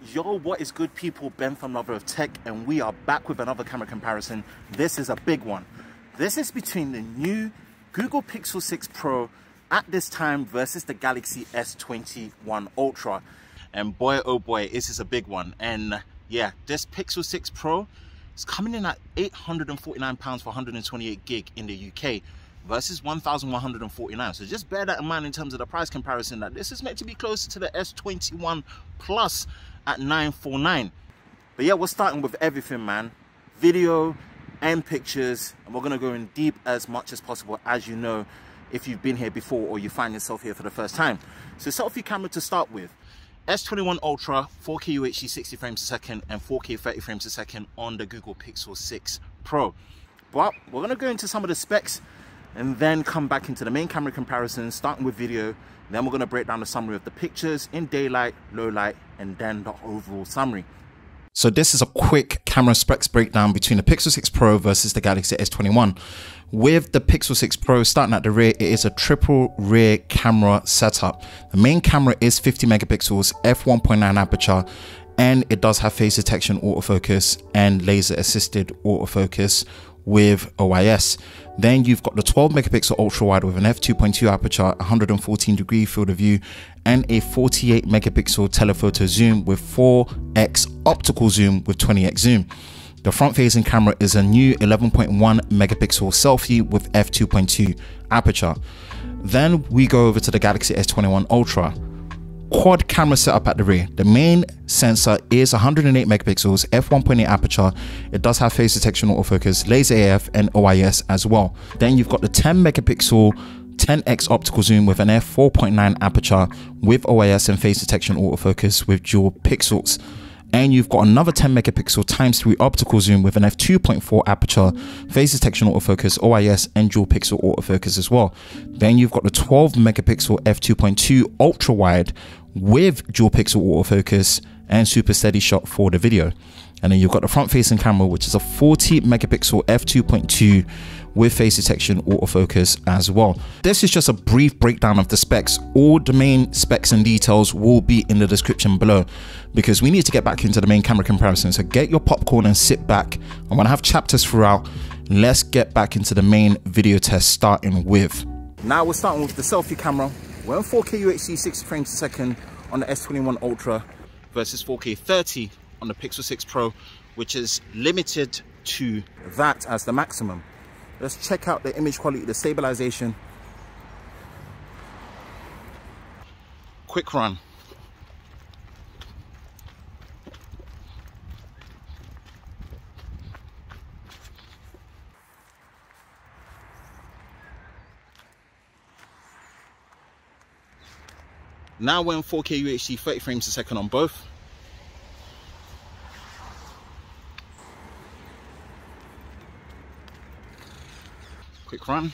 Yo, what is good, people? Ben from Lover of Tech, and we are back with another camera comparison. This is a big one. This is between the new Google Pixel 6 Pro at this time versus the Galaxy S21 Ultra. And boy, oh boy, this is a big one. And yeah, this Pixel 6 Pro is coming in at £849 for 128 gig in the UK versus 1,149. So just bear that in mind in terms of the price comparison, that this is meant to be closer to the S21 Plus at $949. But yeah, we're starting with everything, man. Video and pictures, and we're gonna go in deep as much as possible, as you know, if you've been here before or you find yourself here for the first time. So selfie camera to start with. S21 Ultra, 4K UHD 60 frames a second and 4K 30 frames a second on the Google Pixel 6 Pro. But we're gonna go into some of the specs and then come back into the main camera comparison, starting with video. Then we're going to break down the summary of the pictures in daylight, low light, and then the overall summary. So this is a quick camera specs breakdown between the Pixel 6 Pro versus the Galaxy S21. With the Pixel 6 Pro starting at the rear, it is a triple rear camera setup. The main camera is 50 megapixels, f1.9 aperture, and it does have face detection, autofocus, and laser assisted autofocus with OIS. Then you've got the 12 megapixel ultra wide with an f2.2 aperture, 114-degree field of view, and a 48 megapixel telephoto zoom with 4x optical zoom with 20x zoom. The front facing camera is a new 11.1 megapixel selfie with f2.2 aperture. Then we go over to the Galaxy S21 Ultra. Quad camera setup at the rear. The main sensor is 108 megapixels, f1.8 aperture. It does have face detection, autofocus, laser AF, and OIS as well. Then you've got the 10 megapixel 10x optical zoom with an f4.9 aperture with OIS and face detection, autofocus with dual pixels. And you've got another 10 megapixel ×3 optical zoom with an f2.4 aperture, face detection, autofocus, OIS, and dual pixel autofocus as well. Then you've got the 12 megapixel f2.2 ultra wide with dual pixel autofocus and super steady shot for the video. And then you've got the front facing camera, which is a 40 megapixel f2.2 with face detection, autofocus as well. This is just a brief breakdown of the specs. All the main specs and details will be in the description below, because we need to get back into the main camera comparison. So get your popcorn and sit back. I'm gonna have chapters throughout. Let's get back into the main video test, starting with. Now we're starting with the selfie camera. We're on 4K UHD 60 frames a second on the S21 Ultra versus 4K 30 on the Pixel 6 Pro, which is limited to that as the maximum. Let's check out the image quality, the stabilization. Quick run. Now we're in 4K UHD 30 frames a second on both. Quick run.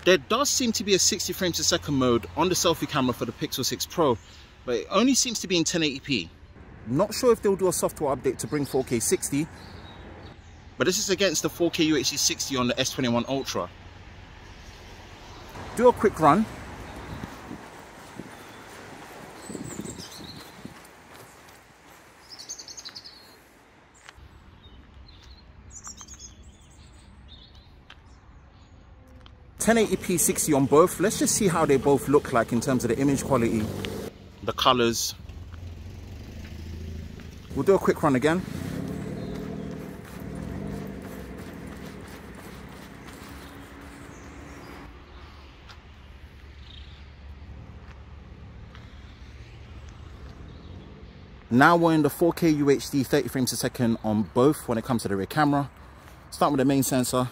There does seem to be a 60 frames a second mode on the selfie camera for the Pixel 6 Pro, but it only seems to be in 1080p. Not sure if they'll do a software update to bring 4K 60, but this is against the 4K UHD 60 on the S21 Ultra. Do a quick run. (1080p) 60 on both. Let's just see how they both look like in terms of the image quality, the colors. We'll do a quick run again. Now we're in the 4K UHD 30 frames a second on both when it comes to the rear camera. Start with the main sensor.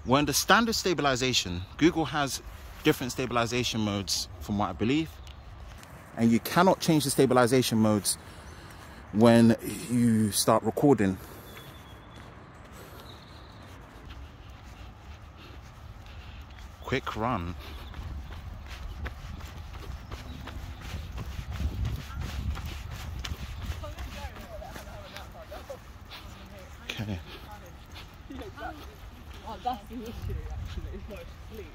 We're in the standard stabilization. Google has different stabilization modes from what I believe. And you cannot change the stabilization modes when you start recording. Quick run. Okay. Oh, that's the issue, actually. It's not sleep.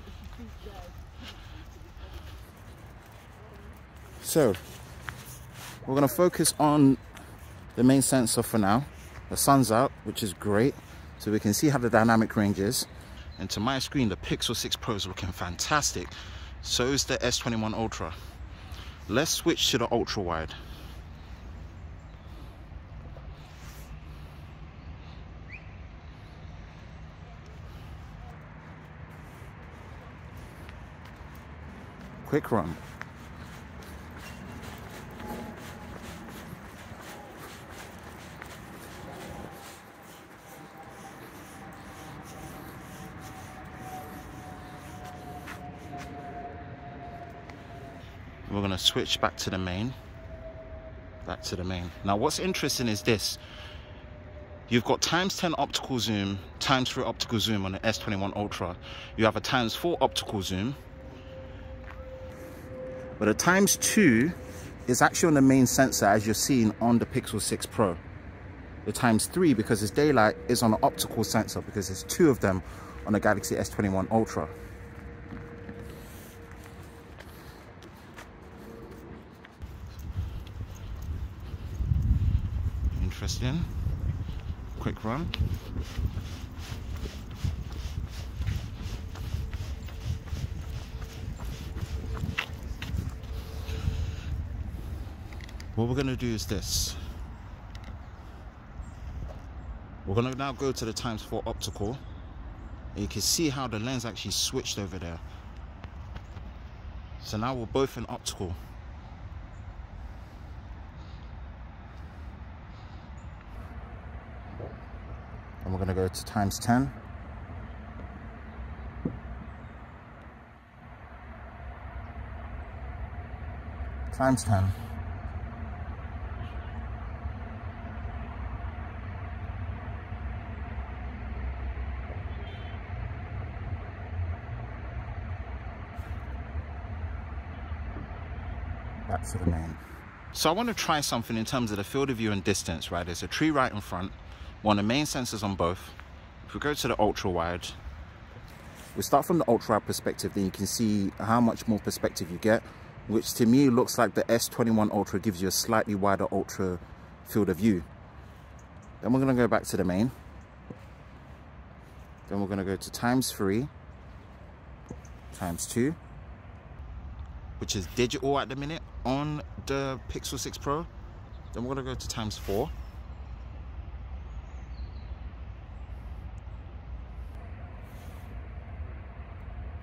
So, we're going to focus on the main sensor for now. The sun's out, which is great. So we can see how the dynamic range is. And to my screen, the Pixel 6 Pro is looking fantastic. So is the S21 Ultra. Let's switch to the ultra-wide. Quick run. We're going to switch back to the main. Now what's interesting is this. You've got ×10 optical zoom, ×3 optical zoom on the S21 Ultra. You have a ×4 optical zoom. But a ×2 is actually on the main sensor, as you're seeing on the Pixel 6 Pro. The ×3, because it's daylight, is on the optical sensor, because there's 2 of them on the Galaxy S21 Ultra. Interesting. Quick run. What we're going to do is this. We're going to now go to the ×4 optical. And you can see how the lens actually switched over there. So now we're both in optical. And we're going to go to ×10. ×10. Back to the main. So I want to try something in terms of the field of view and distance, right? There's a tree right in front. One of the main sensors on both. If we go to the ultra wide, we start from the ultra wide perspective, then you can see how much more perspective you get, which to me looks like the S21 Ultra gives you a slightly wider ultra field of view. Then we're going to go back to the main. Then we're going to go to ×3, ×2, which is digital at the minute on the Pixel 6 Pro. Then we're going to go to ×4.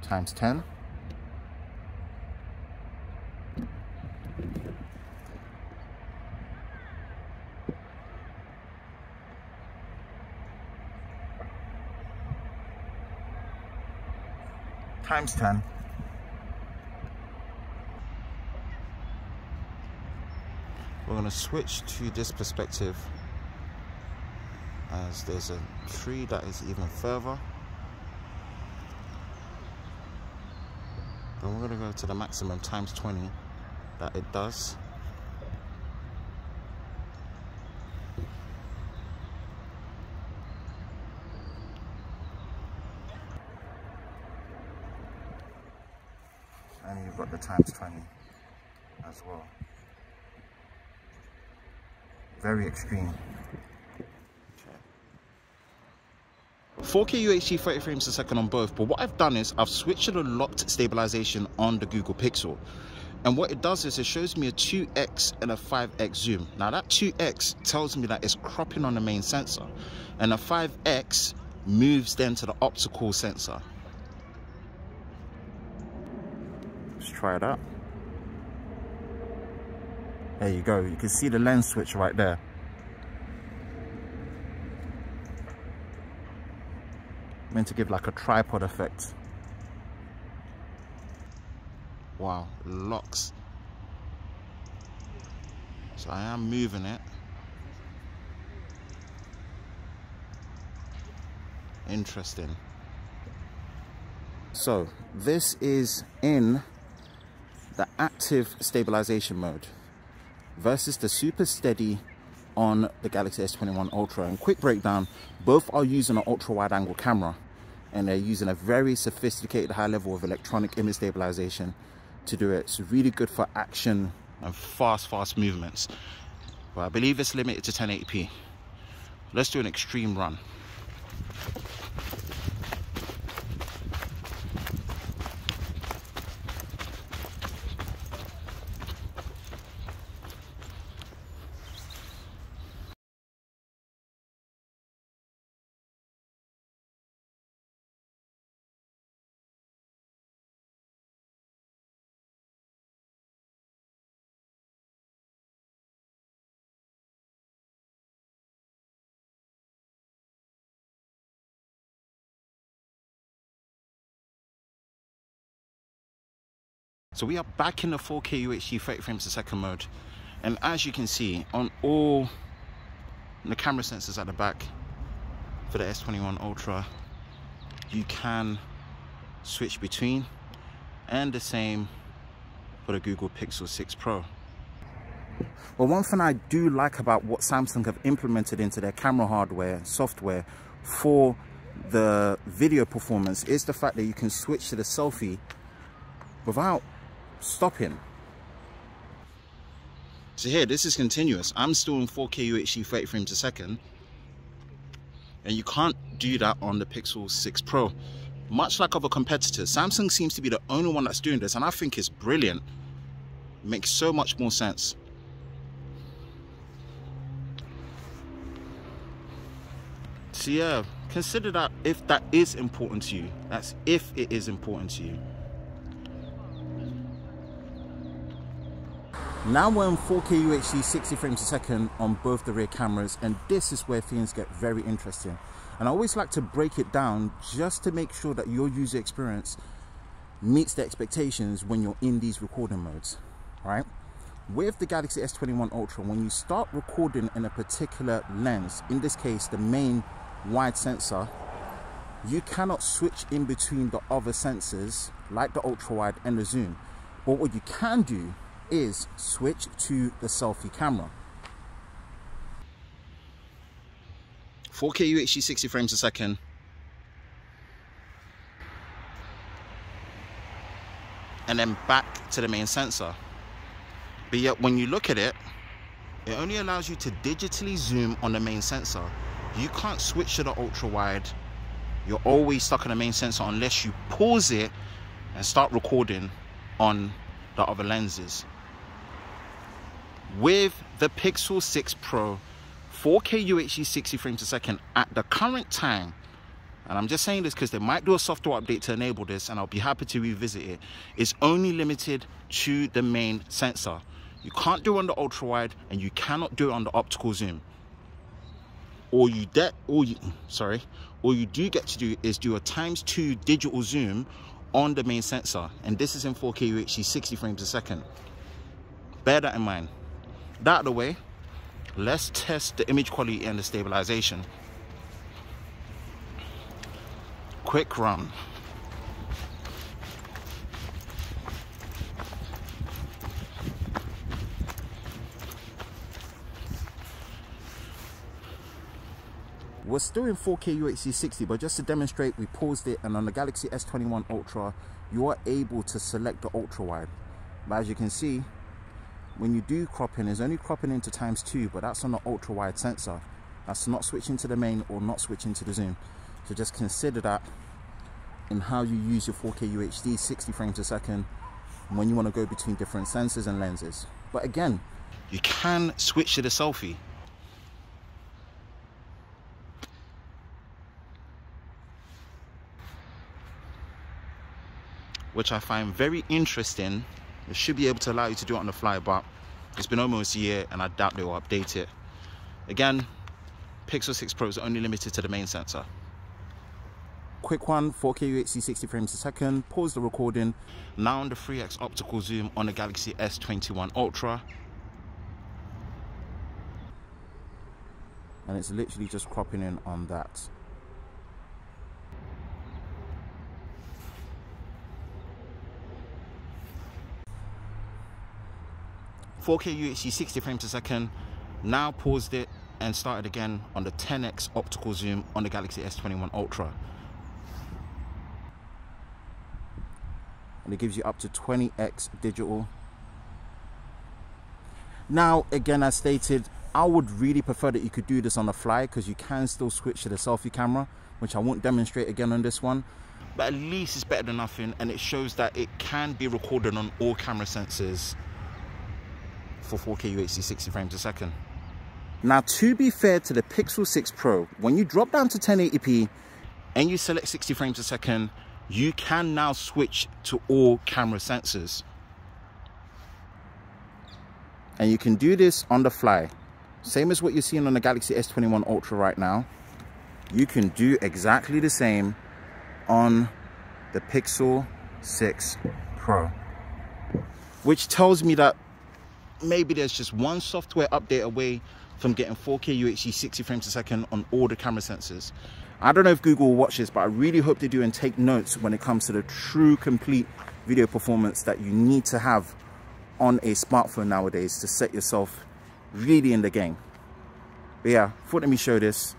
×10. ×10. We're going to switch to this perspective, as there's a tree that is even further. Then we're going to go to the maximum ×20 that it does. And you've got the ×20 as well. Very extreme. 4K UHD 30 frames a second on both, but what I've done is I've switched to the locked stabilization on the Google Pixel. And what it does is it shows me a 2x and a 5x zoom. Now that 2x tells me that it's cropping on the main sensor, and a 5x moves then to the optical sensor. Let's try it out. There you go, you can see the lens switch right there. Meant to give like a tripod effect. Wow, locks. So I am moving it. Interesting. So this is in the active stabilization mode versus the super steady on the Galaxy S21 Ultra. And quick breakdown, both are using an ultra wide angle camera, and they're using a very sophisticated high level of electronic image stabilization to do it. It's really good for action and fast movements. But I believe it's limited to 1080p. Let's do an extreme run. So we are back in the 4K UHD 30 frames per second mode, and as you can see on all the camera sensors at the back for the S21 Ultra, you can switch between, and the same for the Google Pixel 6 Pro. Well, one thing I do like about what Samsung have implemented into their camera hardware software for the video performance is the fact that you can switch to the selfie without stopping. So here, this is continuous. I'm still in 4K UHD 30 frames a second, and you can't do that on the Pixel 6 Pro. Much like other competitors, Samsung seems to be the only one that's doing this, and I think it's brilliant. It makes so much more sense. So yeah, consider that if that is important to you. That's if it is important to you. Now we're in 4K UHD 60 frames a second on both the rear cameras, and this is where things get very interesting. And I always like to break it down just to make sure that your user experience meets the expectations when you're in these recording modes, right? With the Galaxy S21 Ultra, when you start recording in a particular lens, in this case the main wide sensor, you cannot switch in between the other sensors like the ultra wide and the zoom. But what you can do is switch to the selfie camera. 4K UHD 60 frames a second. And then back to the main sensor. But yet when you look at it, it only allows you to digitally zoom on the main sensor. You can't switch to the ultra wide. You're always stuck on the main sensor unless you pause it and start recording on the other lenses. With the Pixel 6 Pro, 4K UHD 60 frames a second at the current time, and I'm just saying this because they might do a software update to enable this, and I'll be happy to revisit it, is only limited to the main sensor. You can't do it on the ultra wide, and you cannot do it on the optical zoom. All you do get to do is do a ×2 digital zoom on the main sensor, and this is in 4K UHD 60 frames a second. Bear that in mind. That out of the way, let's test the image quality and the stabilization. Quick run. We're still in 4K UHD 60, but just to demonstrate, we paused it, and on the Galaxy S21 Ultra, you are able to select the ultra wide. But as you can see, when you do crop in, it's only cropping into ×2, but that's on the ultra wide sensor. That's not switching to the main or not switching to the zoom. So just consider that in how you use your 4K UHD 60 frames a second when you want to go between different sensors and lenses. But again, you can switch to the selfie. Which I find very interesting. It should be able to allow you to do it on the fly, but it's been almost a year and I doubt they will update it. Again, Pixel 6 Pro is only limited to the main sensor. Quick one, 4K UHD 60 frames a second, pause the recording. Now on the 3x optical zoom on the Galaxy S21 Ultra. And it's literally just cropping in on that. ,4K UHD 60 frames a second, Now paused it and started again on the 10x optical zoom on the Galaxy S21 Ultra. And it gives you up to 20x digital. Now, again, as stated, I would really prefer that you could do this on the fly, because you can still switch to the selfie camera, which I won't demonstrate again on this one. But at least it's better than nothing, and it shows that it can be recorded on all camera sensors for 4K UHD 60 frames a second. Now, to be fair to the Pixel 6 Pro, when you drop down to 1080p and you select 60 frames a second, you can now switch to all camera sensors. And you can do this on the fly. Same as what you're seeing on the Galaxy S21 Ultra right now. You can do exactly the same on the Pixel 6 Pro. Which tells me that maybe there's just one software update away from getting 4K UHD 60 frames a second on all the camera sensors. I don't know if Google will watch this, but I really hope they do and take notes when it comes to the true complete video performance that you need to have on a smartphone nowadays to set yourself really in the game. But yeah, thought let me show this.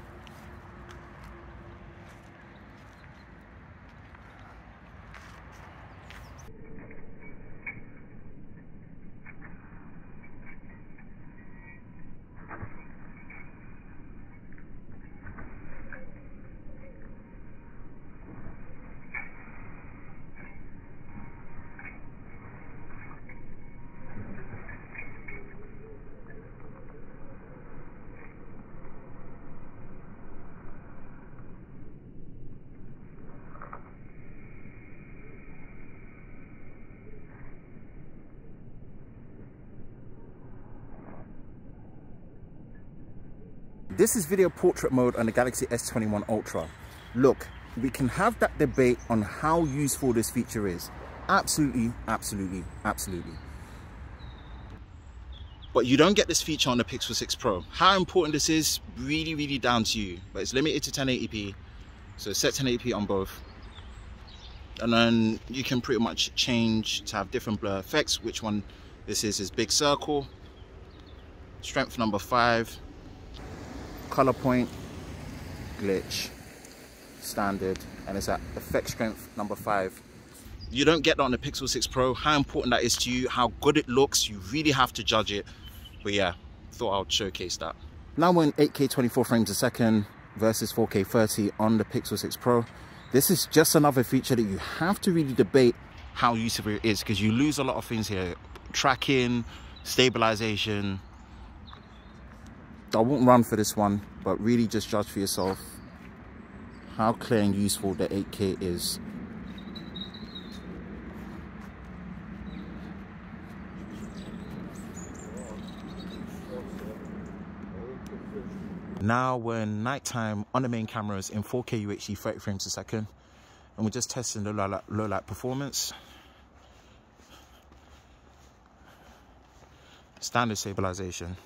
This is video portrait mode on the Galaxy S21 Ultra. Look, we can have that debate on how useful this feature is. Absolutely, absolutely, absolutely. But you don't get this feature on the Pixel 6 Pro. How important this is, really, really down to you. But it's limited to 1080p, so set 1080p on both. And then you can pretty much change to have different blur effects. Which one this is big circle, strength number 5, color point, glitch, standard, and it's at effect strength number 5. You don't get that on the Pixel 6 Pro. How important that is to you, how good it looks, you really have to judge it. But yeah, thought I'd showcase that. Now we're in 8K 24 frames a second versus 4K 30 on the Pixel 6 Pro. This is just another feature that you have to really debate how useful it is, because you lose a lot of things here. Tracking, stabilization. I won't run for this one, but really just judge for yourself how clear and useful the 8K is. Now we're in nighttime on the main cameras in 4K UHD 30 frames a second, and we're just testing the low light performance. Standard stabilization.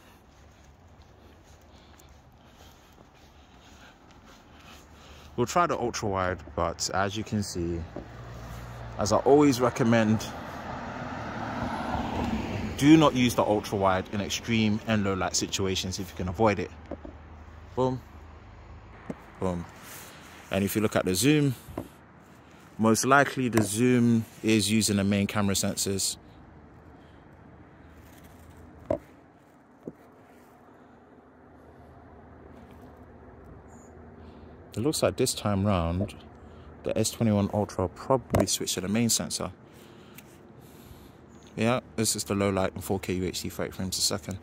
We'll try the ultra wide, but as you can see, as I always recommend, do not use the ultra wide in extreme and low light situations if you can avoid it. Boom, boom. And if you look at the zoom, most likely the zoom is using the main camera sensors. It looks like this time round, the S21 Ultra probably switched to the main sensor. Yeah, this is the low light and 4K UHD 30 frames a second.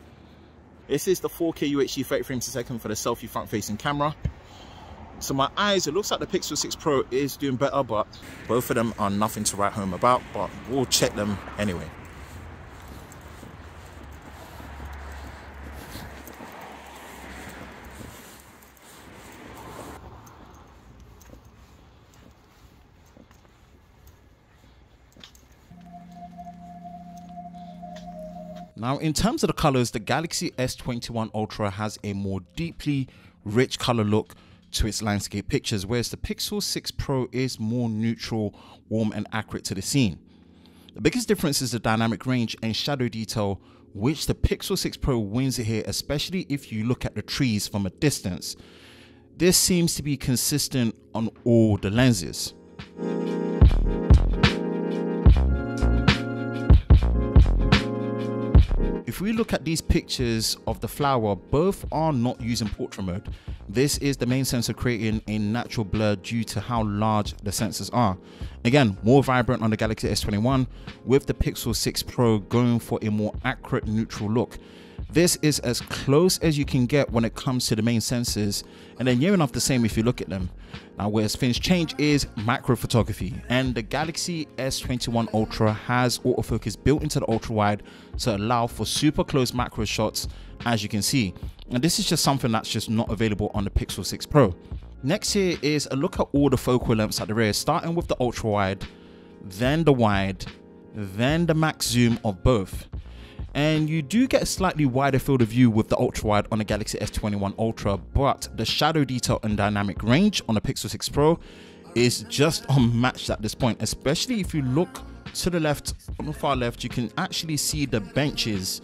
This is the 4K UHD 30 frames a second for the selfie front-facing camera. So my eyes, it looks like the Pixel 6 Pro is doing better, but both of them are nothing to write home about, but we'll check them anyway. Now, in terms of the colors, the Galaxy S21 Ultra has a more deeply rich color look to its landscape pictures, whereas the Pixel 6 Pro is more neutral, warm, and accurate to the scene. The biggest difference is the dynamic range and shadow detail, which the Pixel 6 Pro wins it here, especially if you look at the trees from a distance. This seems to be consistent on all the lenses. If we look at these pictures of the flower, both are not using portrait mode. This is the main sensor creating a natural blur due to how large the sensors are. Again, more vibrant on the Galaxy S21, with the Pixel 6 Pro going for a more accurate neutral look. This is as close as you can get when it comes to the main sensors, and then near enough the same if you look at them. Now, where things change is macro photography, and the Galaxy S21 Ultra has autofocus built into the ultra-wide to allow for super close macro shots, as you can see. And this is just something that's just not available on the Pixel 6 Pro. Next here is a look at all the focal lengths at the rear, starting with the ultra-wide, then the wide, then the max zoom of both. And you do get a slightly wider field of view with the ultra-wide on the Galaxy S21 Ultra, but the shadow detail and dynamic range on the Pixel 6 Pro is just unmatched at this point, especially if you look to the left, on the far left, you can actually see the benches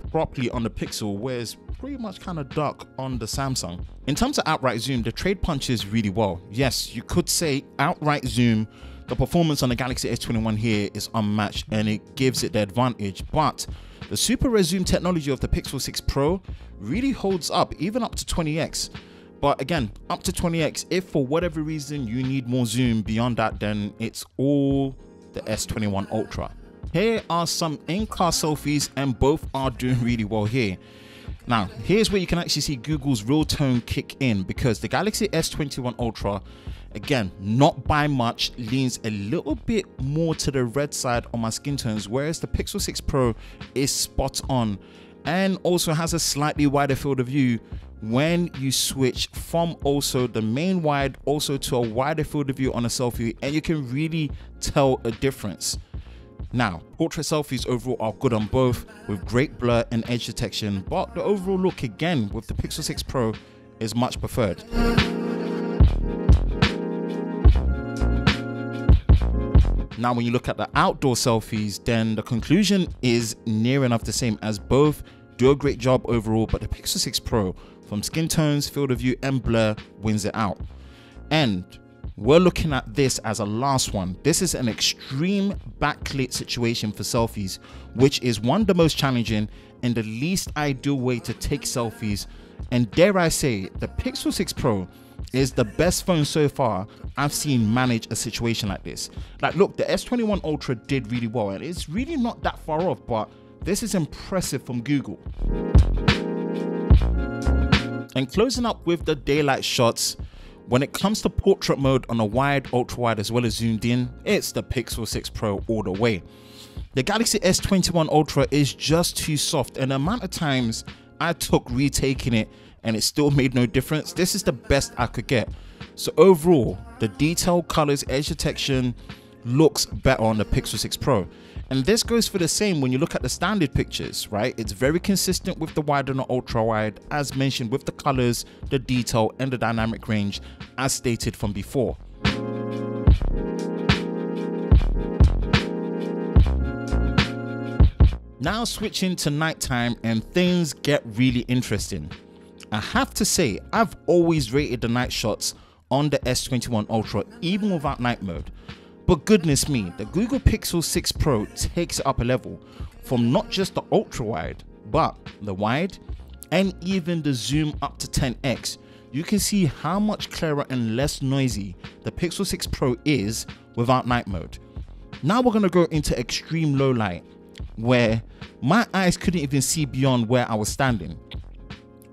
properly on the Pixel, where it's pretty much kind of dark on the Samsung. In terms of outright zoom, the trade punches really well. Yes, you could say outright zoom, the performance on the Galaxy S21 here is unmatched and it gives it the advantage, but the super res zoom technology of the Pixel 6 Pro really holds up, even up to 20x. But again, up to 20x, if for whatever reason you need more zoom beyond that, then it's all the S21 Ultra. Here are some in-car selfies, and both are doing really well here. Now, here's where you can actually see Google's real tone kick in, because the Galaxy S21 Ultra, again, not by much, leans a little bit more to the red side on my skin tones, whereas the Pixel 6 Pro is spot on and also has a slightly wider field of view when you switch from also the main wide also to a wider field of view on a selfie, and you can really tell a difference. Now, portrait selfies overall are good on both, with great blur and edge detection, but the overall look again with the Pixel 6 Pro is much preferred. Now, when you look at the outdoor selfies, then the conclusion is near enough the same, as both do a great job overall, but the Pixel 6 Pro, from skin tones, field of view and blur, wins it out. And we're looking at this as a last one. This is an extreme backlit situation for selfies, which is one of the most challenging and the least ideal way to take selfies. And dare I say, the Pixel 6 Pro is the best phone so far I've seen manage a situation like this. Like, look, the S21 Ultra did really well, and it's really not that far off, but this is impressive from Google. And closing up with the daylight shots, when it comes to portrait mode on a wide, ultra wide, as well as zoomed in, it's the Pixel 6 Pro all the way. The Galaxy S21 Ultra is just too soft, and the amount of times I took retaking it and it still made no difference, this is the best I could get. So overall, the detail, colors, edge detection looks better on the Pixel 6 Pro. And this goes for the same when you look at the standard pictures, right? It's very consistent with the wide and the ultra wide, as mentioned, with the colors, the detail and the dynamic range, as stated from before. Now switching to nighttime, and things get really interesting. I have to say, I've always rated the night shots on the S21 Ultra, even without night mode. But goodness me, the Google Pixel 6 Pro takes it up a level, from not just the ultra wide, but the wide and even the zoom up to 10x. You can see how much clearer and less noisy the Pixel 6 Pro is without night mode. Now we're going to go into extreme low light, where my eyes couldn't even see beyond where I was standing.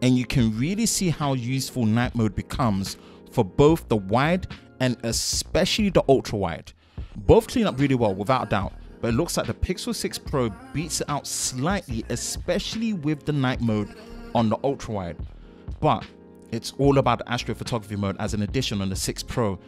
And you can really see how useful night mode becomes for both the wide and especially the ultra wide. Both clean up really well without a doubt, but it looks like the Pixel 6 Pro beats it out slightly, especially with the night mode on the ultra wide. But it's all about the astrophotography mode as an addition on the 6 Pro.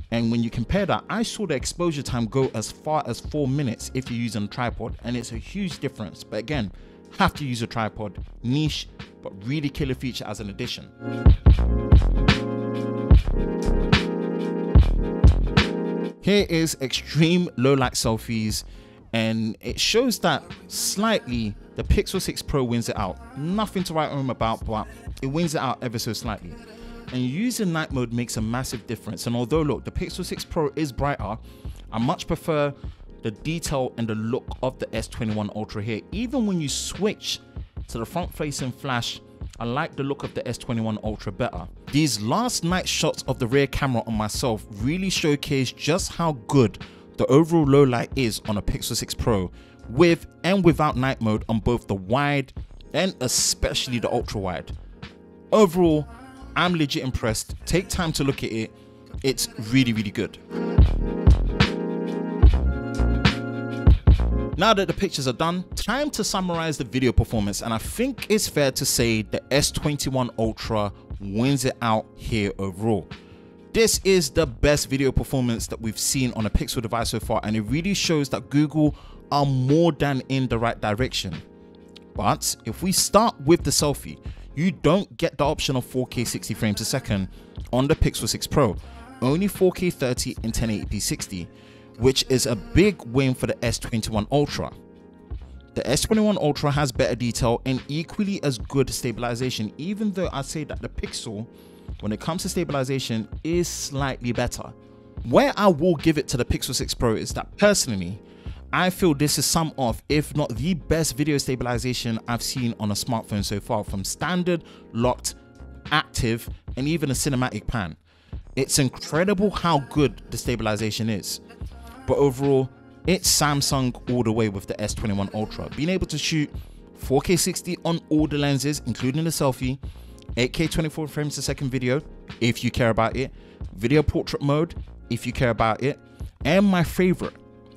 And when you compare that, I saw the exposure time go as far as 4 minutes if you're using a tripod, and it's a huge difference. But again, have to use a tripod, niche, but really killer feature as an addition. Here is extreme low light selfies, and it shows that slightly the Pixel 6 Pro wins it out. Nothing to write home about, but it wins it out ever so slightly. And using night mode makes a massive difference. And although look, the Pixel 6 Pro is brighter, I much prefer the detail and the look of the S21 Ultra here. Even when you switch to the front facing flash, I like the look of the S21 Ultra better. These last night shots of the rear camera on myself really showcase just how good the overall low light is on a Pixel 6 Pro with and without night mode on both the wide and especially the ultra wide. Overall, I'm legit impressed. Take time to look at it. It's really, really good. Now that the pictures are done, time to summarize the video performance, and I think it's fair to say the S21 Ultra wins it out here overall. This is the best video performance that we've seen on a Pixel device so far, and it really shows that Google are more than in the right direction. But if we start with the selfie, you don't get the option of 4K 60 frames a second on the Pixel 6 Pro, only 4K 30 and 1080p 60, which is a big win for the S21 Ultra. The S21 Ultra has better detail and equally as good stabilization, even though I'd say that the Pixel, when it comes to stabilization, is slightly better. Where I will give it to the Pixel 6 Pro is that personally, I feel this is some of, if not the best video stabilization I've seen on a smartphone so far, from standard, locked, active, and even a cinematic pan. It's incredible how good the stabilization is. But overall, it's Samsung all the way with the S21 Ultra. Being able to shoot 4K 60 on all the lenses, including the selfie, 8K 24 frames a second video, if you care about it, video portrait mode, if you care about it, and my favorite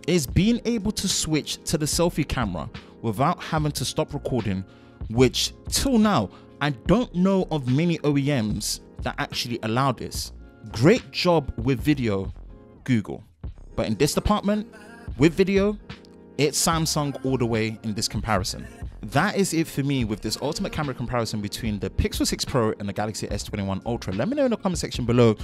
is being able to switch to the selfie camera without having to stop recording, which till now, I don't know of many OEMs that actually allow this. Great job with video, Google. But in this department, with video, it's Samsung all the way in this comparison. That is it for me with this ultimate camera comparison between the Pixel 6 Pro and the Galaxy S21 Ultra. Let me know in the comment section below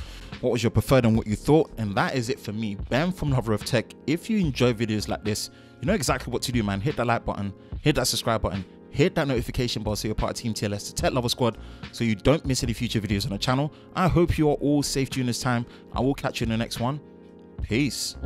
what was your preferred and what you thought. And that is it for me, Ben from Lover of Tech. If you enjoy videos like this, you know exactly what to do, man. Hit that like button, hit that subscribe button, hit that notification bell so you're part of Team TLS, the Tech Lover Squad, so you don't miss any future videos on the channel. I hope you are all safe during this time. I will catch you in the next one. Peace.